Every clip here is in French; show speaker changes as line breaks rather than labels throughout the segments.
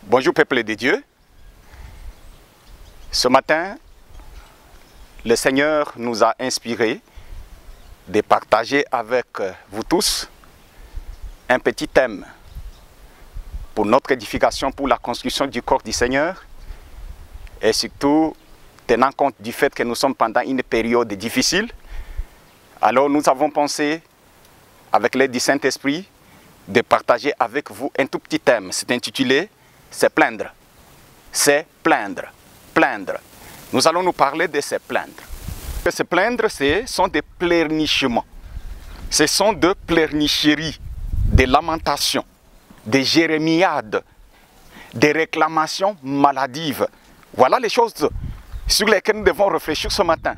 Bonjour peuple de Dieu. Ce matin, le Seigneur nous a inspiré de partager avec vous tous un petit thème pour notre édification, pour la construction du corps du Seigneur et surtout tenant compte du fait que nous sommes pendant une période difficile. Alors nous avons pensé, avec l'aide du Saint-Esprit, de partager avec vous un tout petit thème. C'est intitulé « Se plaindre ». Se plaindre. Plaindre. Nous allons nous parler de se plaindre. Se plaindre, ce sont des pleurnichements. Ce sont des pleurnicheries, des lamentations, des jérémiades, des réclamations maladives. Voilà les choses sur lesquelles nous devons réfléchir ce matin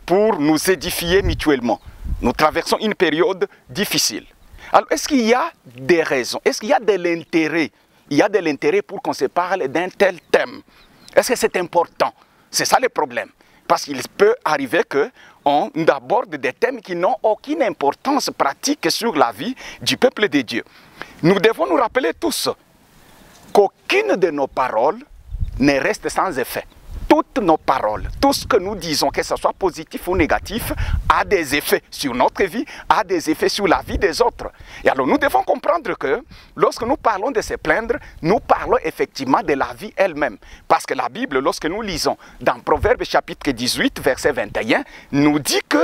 pour nous édifier mutuellement. Nous traversons une période difficile. Alors, est-ce qu'il y a des raisons? Est-ce qu'il y a de l'intérêt? Il y a de l'intérêt pour qu'on se parle d'un tel thème. Est-ce que c'est important? C'est ça le problème. Parce qu'il peut arriver qu'on aborde des thèmes qui n'ont aucune importance pratique sur la vie du peuple de Dieu. Nous devons nous rappeler tous qu'aucune de nos paroles ne reste sans effet. Toutes nos paroles, tout ce que nous disons, que ce soit positif ou négatif, a des effets sur notre vie, a des effets sur la vie des autres. Et alors nous devons comprendre que lorsque nous parlons de se plaindre, nous parlons effectivement de la vie elle-même. Parce que la Bible, lorsque nous lisons dans Proverbes chapitre 18, verset 21, nous dit que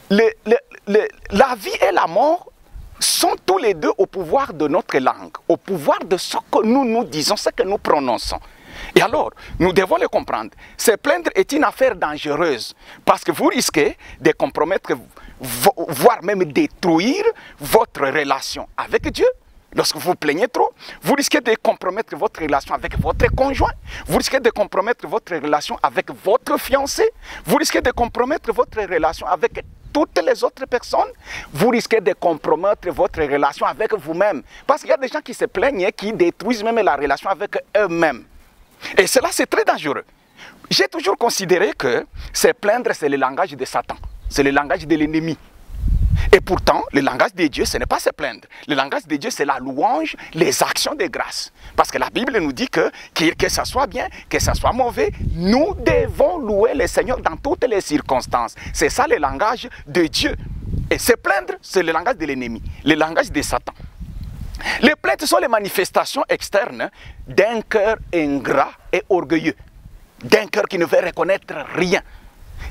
la vie et la mort sont tous les deux au pouvoir de notre langue, au pouvoir de ce que nous disons, ce que nous prononçons. Et alors, nous devons le comprendre. Se plaindre est une affaire dangereuse parce que vous risquez de compromettre, voire même détruire votre relation avec Dieu. Lorsque vous plaignez trop, vous risquez de compromettre votre relation avec votre conjoint. Vous risquez de compromettre votre relation avec votre fiancé. Vous risquez de compromettre votre relation avec toutes les autres personnes. Vous risquez de compromettre votre relation avec vous-même. Parce qu'il y a des gens qui se plaignent et qui détruisent même la relation avec eux-mêmes. Et cela, c'est très dangereux. J'ai toujours considéré que se plaindre, c'est le langage de Satan. C'est le langage de l'ennemi. Et pourtant, le langage de Dieu, ce n'est pas se plaindre. Le langage de Dieu, c'est la louange, les actions de grâce. Parce que la Bible nous dit que ça soit bien, que ça soit mauvais, nous devons louer le Seigneur dans toutes les circonstances. C'est ça le langage de Dieu. Et se plaindre, c'est le langage de l'ennemi, le langage de Satan. Les plaintes sont les manifestations externes d'un cœur ingrat et orgueilleux, d'un cœur qui ne veut reconnaître rien,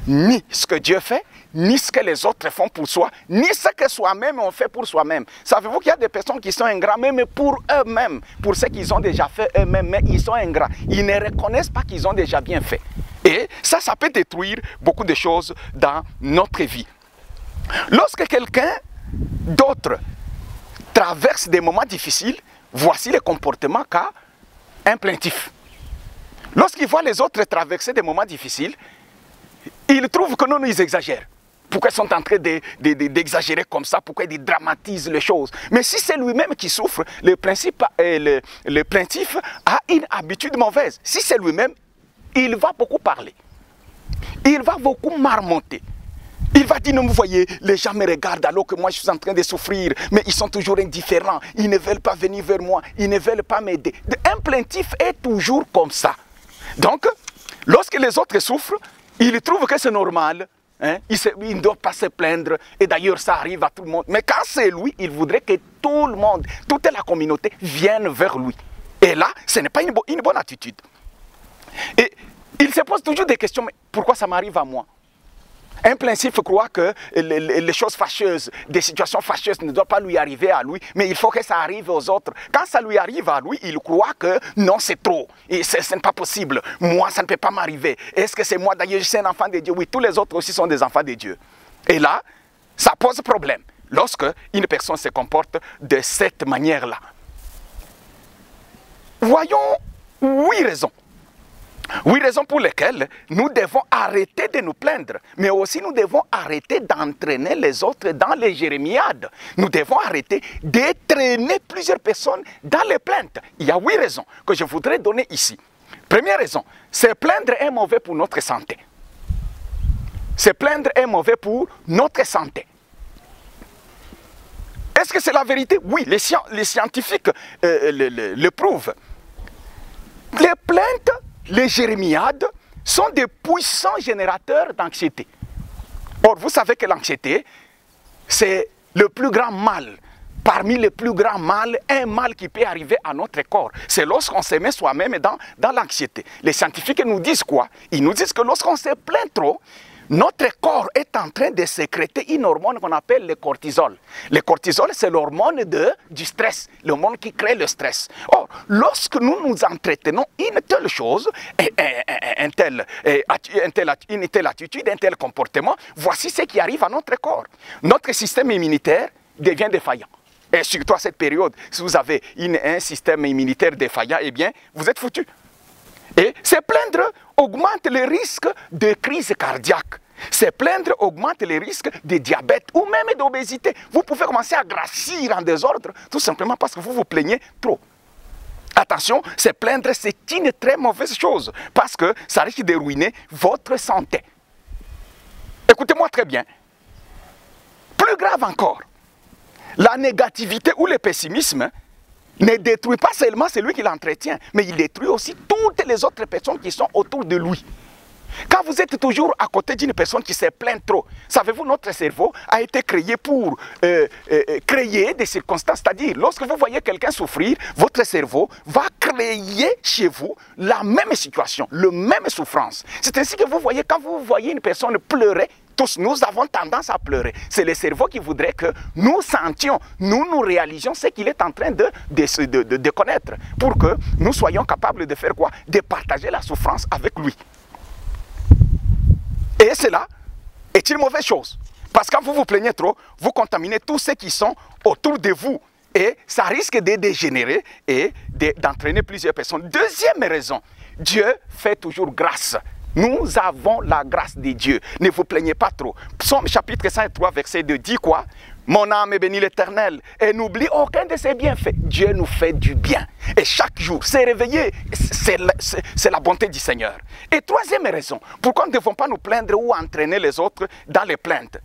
ni ce que Dieu fait, ni ce que les autres font pour soi, ni ce que soi-même on fait pour soi-même. Savez-vous qu'il y a des personnes qui sont ingrats même pour eux-mêmes, pour ce qu'ils ont déjà fait eux-mêmes, mais ils sont ingrats. Ils ne reconnaissent pas qu'ils ont déjà bien fait. Et ça peut détruire beaucoup de choses dans notre vie. Lorsque quelqu'un d'autre traverse des moments difficiles, voici le comportement qu'a un plaintif. Lorsqu'il voit les autres traverser des moments difficiles, il trouve que non, ils exagèrent. Pourquoi ils sont en train d'exagérer comme ça? Pourquoi ils dramatisent les choses? Mais si c'est lui-même qui souffre, le plaintif a une habitude mauvaise. Si c'est lui-même, il va beaucoup parler. Il va beaucoup marmonter. Il va dire, non, vous voyez, les gens me regardent alors que moi je suis en train de souffrir, mais ils sont toujours indifférents, ils ne veulent pas venir vers moi, ils ne veulent pas m'aider. Un plaintif est toujours comme ça. Donc, lorsque les autres souffrent, ils trouvent que c'est normal, hein? Ils ne doivent pas se plaindre, et d'ailleurs ça arrive à tout le monde. Mais quand c'est lui, il voudrait que tout le monde, toute la communauté vienne vers lui. Et là, ce n'est pas une bonne attitude. Et il se pose toujours des questions, mais pourquoi ça m'arrive à moi? Un plaintif croit que les choses fâcheuses, des situations fâcheuses ne doivent pas lui arriver à lui, mais il faut que ça arrive aux autres. Quand ça lui arrive à lui, il croit que non, c'est trop, et ce n'est pas possible. Moi, ça ne peut pas m'arriver. Est-ce que c'est moi? D'ailleurs, je suis un enfant de Dieu. Oui, tous les autres aussi sont des enfants de Dieu. Et là, ça pose problème lorsque une personne se comporte de cette manière-là. Voyons 8 raisons. 8 raisons pour lesquelles nous devons arrêter de nous plaindre, mais aussi nous devons arrêter d'entraîner les autres dans les jérémiades. Nous devons arrêter d'entraîner plusieurs personnes dans les plaintes. Il y a 8 raisons que je voudrais donner ici. Première raison, se plaindre est mauvais pour notre santé. Se plaindre est mauvais pour notre santé. Est-ce que c'est la vérité? Oui, les scientifiques le prouvent. Les plaintes, les jérémiades sont des puissants générateurs d'anxiété. Or, vous savez que l'anxiété, c'est le plus grand mal. Parmi les plus grands mal, un mal qui peut arriver à notre corps. C'est lorsqu'on se met soi-même dans l'anxiété. Les scientifiques nous disent quoi? Ils nous disent que lorsqu'on se plaint trop, notre corps est en train de sécréter une hormone qu'on appelle le cortisol. Le cortisol, c'est l'hormone du stress, l'hormone qui crée le stress. Or, lorsque nous nous entretenons une telle chose, une telle attitude, un tel comportement, voici ce qui arrive à notre corps. Notre système immunitaire devient défaillant. Et surtout à cette période, si vous avez un système immunitaire défaillant, eh bien, vous êtes foutu. Et se plaindre augmente les risques de crise cardiaque. Se plaindre augmente les risques de diabète ou même d'obésité. Vous pouvez commencer à grossir en désordre tout simplement parce que vous vous plaignez trop. Attention, se plaindre, c'est une très mauvaise chose parce que ça risque de ruiner votre santé. Écoutez-moi très bien. Plus grave encore, la négativité ou le pessimisme ne détruit pas seulement celui qui l'entretient, mais il détruit aussi toutes les autres personnes qui sont autour de lui. Quand vous êtes toujours à côté d'une personne qui se plaint trop, savez-vous, notre cerveau a été créé pour créer des circonstances. C'est-à-dire, lorsque vous voyez quelqu'un souffrir, votre cerveau va créer chez vous la même situation, la même souffrance. C'est ainsi que vous voyez, quand vous voyez une personne pleurer, tous nous avons tendance à pleurer. C'est le cerveau qui voudrait que nous sentions, nous réalisions ce qu'il est en train de connaître, pour que nous soyons capables de faire quoi? De partager la souffrance avec lui. Et cela est une mauvaise chose. Parce que quand vous vous plaignez trop, vous contaminez tous ceux qui sont autour de vous. Et ça risque de dégénérer et d'entraîner plusieurs personnes. Deuxième raison, Dieu fait toujours grâce. Nous avons la grâce de Dieu. Ne vous plaignez pas trop. Psaume chapitre 103, verset 2 dit quoi? Mon âme bénit l'Éternel et n'oublie aucun de ses bienfaits. Dieu nous fait du bien. Et chaque jour, se réveiller, c'est la bonté du Seigneur. Et troisième raison, pourquoi nous ne devons pas nous plaindre ou entraîner les autres dans les plaintes?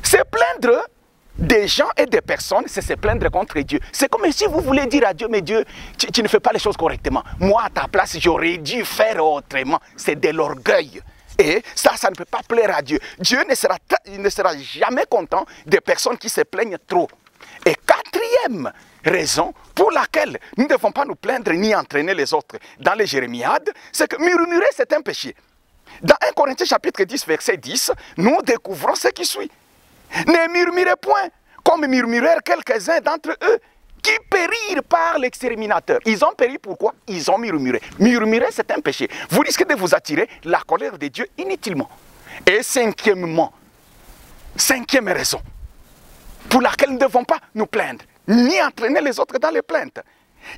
Se plaindre des gens et des personnes, c'est se plaindre contre Dieu. C'est comme si vous voulez dire à Dieu, mais Dieu, tu ne fais pas les choses correctement. Moi, à ta place, j'aurais dû faire autrement. C'est de l'orgueil. Et ça ne peut pas plaire à Dieu. Dieu ne sera jamais content des personnes qui se plaignent trop. Et quatrième raison pour laquelle nous ne devons pas nous plaindre ni entraîner les autres dans les jérémiades, c'est que murmurer, c'est un péché. Dans 1 Corinthiens chapitre 10, verset 10, nous découvrons ce qui suit. Ne murmurez point, comme murmurèrent quelques-uns d'entre eux, qui périrent par l'exterminateur. Ils ont péri pourquoi? Ils ont murmuré. Murmurer, c'est un péché. Vous risquez de vous attirer la colère de Dieu inutilement. Et cinquième raison pour laquelle nous ne devons pas nous plaindre, ni entraîner les autres dans les plaintes.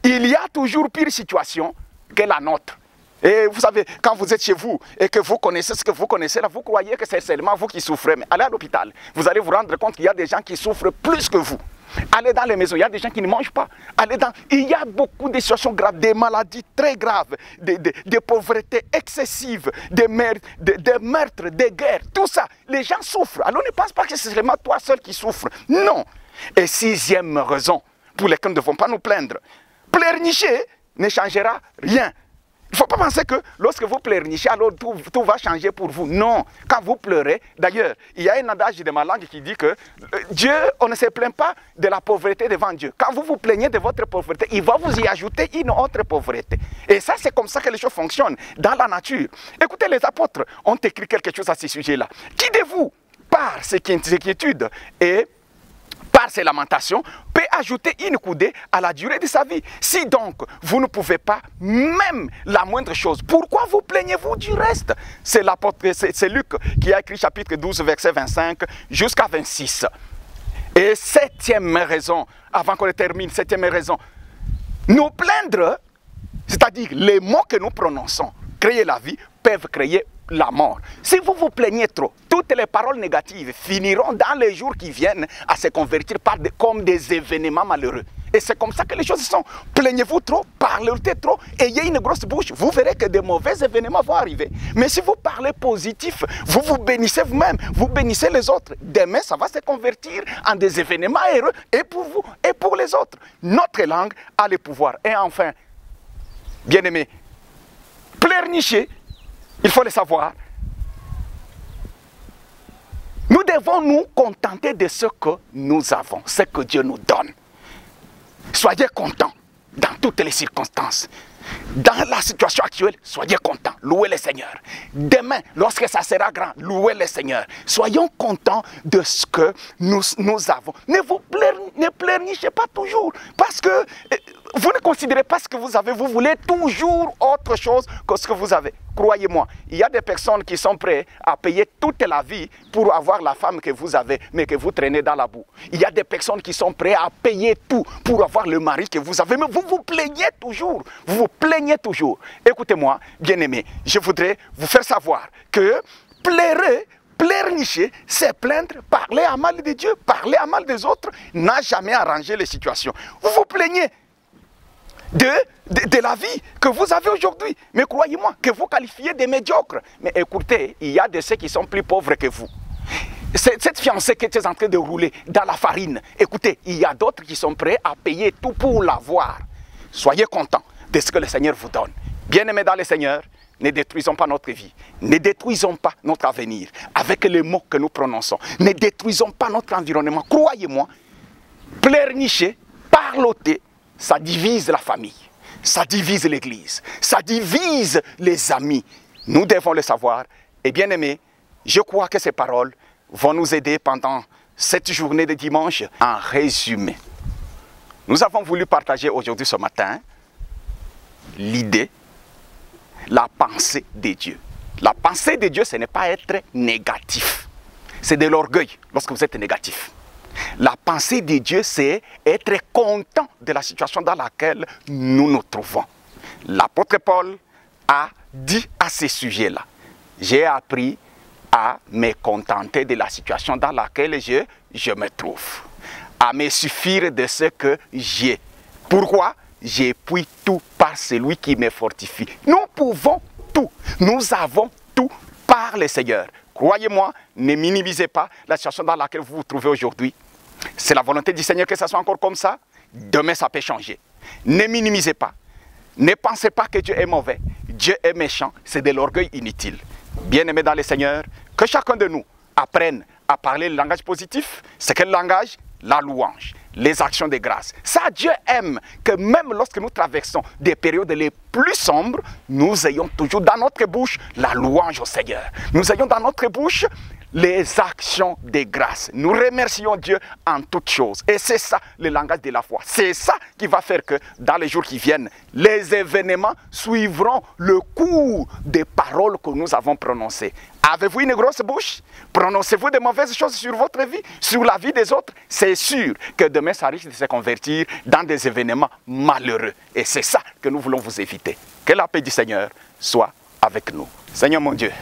Il y a toujours pire situation que la nôtre. Et vous savez, quand vous êtes chez vous et que vous connaissez ce que vous connaissez, là, vous croyez que c'est seulement vous qui souffrez. Mais allez à l'hôpital, vous allez vous rendre compte qu'il y a des gens qui souffrent plus que vous. Allez dans les maisons, il y a des gens qui ne mangent pas. Il y a beaucoup de situations graves, des maladies très graves, des pauvretés excessives, des meurtres, des guerres, tout ça. Les gens souffrent. Alors ne pense pas que c'est seulement toi seul qui souffre. Non. Et sixième raison pour laquelle nous ne devons pas nous plaindre. Pleurnicher ne changera rien. Il ne faut pas penser que lorsque vous pleurnichez, alors tout va changer pour vous. Non, quand vous pleurez, d'ailleurs, il y a un adage de ma langue qui dit que Dieu, on ne se plaint pas de la pauvreté devant Dieu. Quand vous vous plaignez de votre pauvreté, il va vous y ajouter une autre pauvreté. Et ça, c'est comme ça que les choses fonctionnent dans la nature. Écoutez, les apôtres ont écrit quelque chose à ce sujet-là. Qui de vous, par ses inquiétudes et par ses lamentations, peut ajouter une coudée à la durée de sa vie? Si donc vous ne pouvez pas même la moindre chose, pourquoi vous plaignez-vous du reste? C'est Luc qui a écrit chapitre 12, verset 25 jusqu'à 26. Et septième raison, avant qu'on termine, septième raison, nous plaindre, c'est-à-dire les mots que nous prononçons, créer la vie, peuvent créer la mort. Si vous vous plaignez trop, toutes les paroles négatives finiront dans les jours qui viennent à se convertir comme des événements malheureux. Et c'est comme ça que les choses sont. Plaignez-vous trop, parlez trop, ayez une grosse bouche. Vous verrez que de mauvais événements vont arriver. Mais si vous parlez positif, vous vous bénissez vous-même, vous bénissez les autres. Demain, ça va se convertir en des événements heureux et pour vous et pour les autres. Notre langue a le pouvoir. Et enfin, bien-aimés, pleurnicher, il faut le savoir. Nous devons nous contenter de ce que nous avons, ce que Dieu nous donne. Soyez contents dans toutes les circonstances. Dans la situation actuelle, soyez contents, louez le Seigneur. Demain, lorsque ça sera grand, louez le Seigneur. Soyons contents de ce que nous avons. Ne pleurnichez pas toujours, parce que vous ne considérez pas ce que vous avez, vous voulez toujours autre chose que ce que vous avez. Croyez-moi, il y a des personnes qui sont prêtes à payer toute la vie pour avoir la femme que vous avez, mais que vous traînez dans la boue. Il y a des personnes qui sont prêtes à payer tout pour avoir le mari que vous avez, mais vous vous plaignez toujours. Vous vous plaignez toujours. Écoutez-moi, bien-aimés, je voudrais vous faire savoir que pleurnicher, c'est plaindre, parler à mal de Dieu, parler à mal des autres, n'a jamais arrangé les situations. Vous vous plaignez de la vie que vous avez aujourd'hui. Mais croyez-moi, que vous qualifiez de médiocre. Mais écoutez, il y a de ceux qui sont plus pauvres que vous. Cette fiancée que tu es en train de rouler dans la farine, écoutez, il y a d'autres qui sont prêts à payer tout pour l'avoir. Soyez contents de ce que le Seigneur vous donne. Bien-aimés dans le Seigneur, ne détruisons pas notre vie. Ne détruisons pas notre avenir avec les mots que nous prononçons. Ne détruisons pas notre environnement. Croyez-moi, pleurnicher, parloter, ça divise la famille, ça divise l'église, ça divise les amis. Nous devons le savoir. Et bien aimés, je crois que ces paroles vont nous aider pendant cette journée de dimanche. En résumé, nous avons voulu partager aujourd'hui ce matin l'idée, la pensée de Dieu. La pensée de Dieu, ce n'est pas être négatif. C'est de l'orgueil lorsque vous êtes négatif. La pensée de Dieu, c'est être content de la situation dans laquelle nous nous trouvons. L'apôtre Paul a dit à ce sujet-là, j'ai appris à me contenter de la situation dans laquelle je me trouve, à me suffire de ce que j'ai. Pourquoi? J'ai pris tout par celui qui me fortifie. Nous pouvons tout, nous avons tout par le Seigneur. Croyez-moi, ne minimisez pas la situation dans laquelle vous vous trouvez aujourd'hui. C'est la volonté du Seigneur que ça soit encore comme ça. Demain, ça peut changer. Ne minimisez pas. Ne pensez pas que Dieu est mauvais. Dieu est méchant. C'est de l'orgueil inutile. Bien-aimés dans le Seigneur, que chacun de nous apprenne à parler le langage positif. C'est quel langage? La louange, les actions de grâce. Ça, Dieu aime que même lorsque nous traversons des périodes les plus sombres, nous ayons toujours dans notre bouche la louange au Seigneur. Nous ayons dans notre bouche les actions de grâce. Nous remercions Dieu en toutes choses. Et c'est ça le langage de la foi. C'est ça qui va faire que dans les jours qui viennent, les événements suivront le cours des paroles que nous avons prononcées. Avez-vous une grosse bouche? Prononcez-vous de mauvaises choses sur votre vie, sur la vie des autres? C'est sûr que demain, ça risque de se convertir dans des événements malheureux. Et c'est ça que nous voulons vous éviter. Que la paix du Seigneur soit avec nous. Seigneur mon Dieu,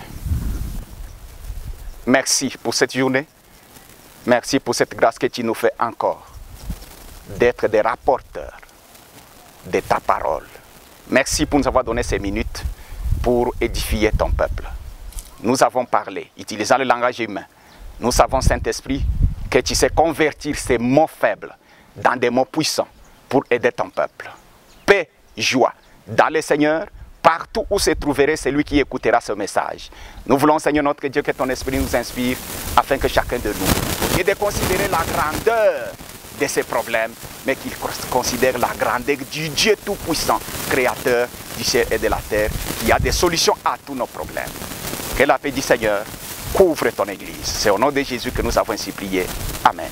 merci pour cette journée. Merci pour cette grâce que tu nous fais encore d'être des rapporteurs de ta parole. Merci pour nous avoir donné ces minutes pour édifier ton peuple. Nous avons parlé, utilisant le langage humain. Nous savons, Saint-Esprit, que tu sais convertir ces mots faibles dans des mots puissants pour aider ton peuple. Paix, joie dans le Seigneur, partout où se trouverait celui qui écoutera ce message. Nous voulons, Seigneur notre Dieu, que ton esprit nous inspire afin que chacun de nous ait de considérer la grandeur de ces problèmes, mais qu'il considère la grandeur du Dieu tout-puissant, créateur du ciel et de la terre, qui a des solutions à tous nos problèmes. Que la paix du Seigneur couvre ton Église. C'est au nom de Jésus que nous avons ainsi prié. Amen.